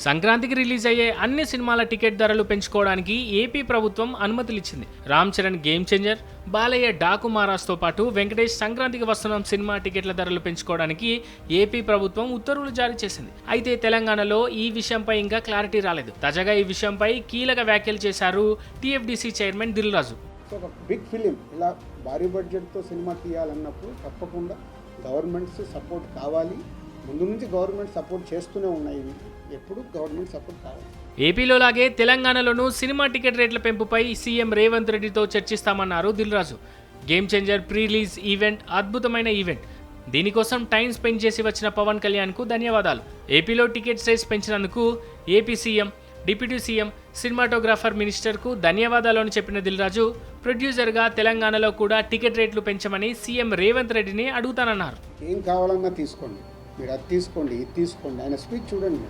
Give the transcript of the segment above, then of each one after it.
సంక్రాంతికి రిలీజ్ అయ్యే అన్ని సినిమాల టికెట్ ధరలు పెంచుకోవడానికి ఏపీ ప్రభుత్వం అనుమతులిచ్చింది. రామ్ చరణ్ గేమ్ చేంజర్, బాలయ్య డాకు మహారాజ్తో పాటు వెంకటేష్ సంక్రాంతికి వస్తున్న సినిమా టికెట్ల ధరలు పెంచుకోవడానికి ఏపీ ప్రభుత్వం ఉత్తర్వులు జారీ చేసింది. అయితే తెలంగాణలో ఈ విషయంపై ఇంకా క్లారిటీ రాలేదు. తాజాగా ఈ విషయంపై కీలక వ్యాఖ్యలు చేశారు టీఎఫ్డీసీ చైర్మన్ దిల్ రాజు. ఒక బిగ్ ఫిలిం ఇలా భారీ బడ్జెట్తో సినిమా తీయాలన్నప్పుడు తప్పకుండా గవర్నమెంట్స్ సపోర్ట్ కావాలి. ముందు నుంచి గవర్నమెంట్ సపోర్ట్ చేస్తూనే ఉన్నాయి. ఎప్పుడు గవర్నమెంట్ సపోర్ట్ కావాలి. ఏపీలో లాగే తెలంగాణలోనూ సినిమా టికెట్ రేట్ల పెంపుపై సీఎం రేవంత్ రెడ్డితో చర్చిస్తామన్నారు Dil Raju. Game Changer pre release event అద్భుతమైన ఈవెంట్. దీనికోసం టైం స్పెండ్ చేసి వచ్చిన పవన్ కళ్యాణ్కు ధన్యవాదాలు. ఏపీలో టికెట్ రేట్స్ పెంచినందుకు AP CM, deputy CM, cinematographer మినిస్టర్కు ధన్యవాదాలు అని చెప్పిన దిల్ రాజు, ప్రొడ్యూసర్గా తెలంగాణలో కూడా టికెట్ రేట్లు పెంచమని సీఎం రేవంత్ రెడ్డిని అడుగుతానన్నారు. ఏం కావాలన్నా తీసుకోండి, మీరు అది తీసుకోండి, ఇది తీసుకోండి. ఆయన స్పీచ్ చూడండి.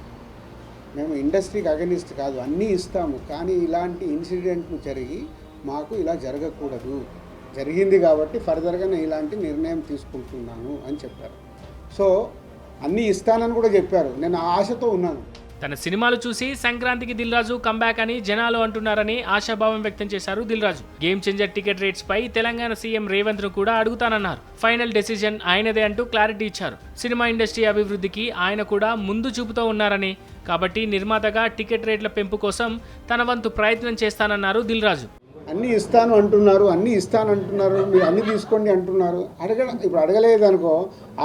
మేము ఇండస్ట్రీకి అగనిస్ట్ కాదు, అన్నీ ఇస్తాము, కానీ ఇలాంటి ఇన్సిడెంట్లు జరిగి మాకు ఇలా జరగకూడదు, జరిగింది కాబట్టి ఫర్దర్గా నేను ఇలాంటి నిర్ణయం తీసుకుంటున్నాను అని చెప్పారు. సో అన్నీ ఇస్తానని కూడా చెప్పారు. నేను ఆశతో ఉన్నాను. తన సినిమాలు చూసి సంక్రాంతికి దిల్ రాజు కంబ్యాక్ అని జనాలు అంటున్నారని ఆశాభావం వ్యక్తం చేశారు Dil Raju. Game changer ticket rates పై తెలంగాణ సీఎం రేవంత్ ను కూడా అడుగుతానన్నారు. ఫైనల్ డెసిజన్ ఆయనదే అంటూ క్లారిటీ ఇచ్చారు. సినిమా ఇండస్ట్రీ అభివృద్ధికి ఆయన కూడా ముందు చూపుతూ ఉన్నారని, కాబట్టి నిర్మాతగా టికెట్ రేట్ల పెంపు కోసం తన వంతు ప్రయత్నం చేస్తానన్నారు దిల్ రాజు. అన్నీ ఇస్తాను అంటున్నారు, మీరు అన్నీ తీసుకోండి అంటున్నారు. ఇప్పుడు అడగలేదు అనుకో,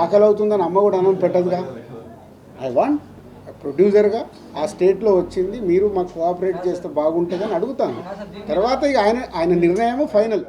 ఆకలి అవుతుందని అమ్మ కూడా అన్నం పెట్టదుగా. ఐ వాంట్ ప్రొడ్యూసర్గా ఆ స్టేట్లో వచ్చింది, మీరు మాకు కోఆపరేట్ చేస్తే బాగుంటుందని అడుగుతాను. తర్వాత ఆయన నిర్ణయం ఫైనల్.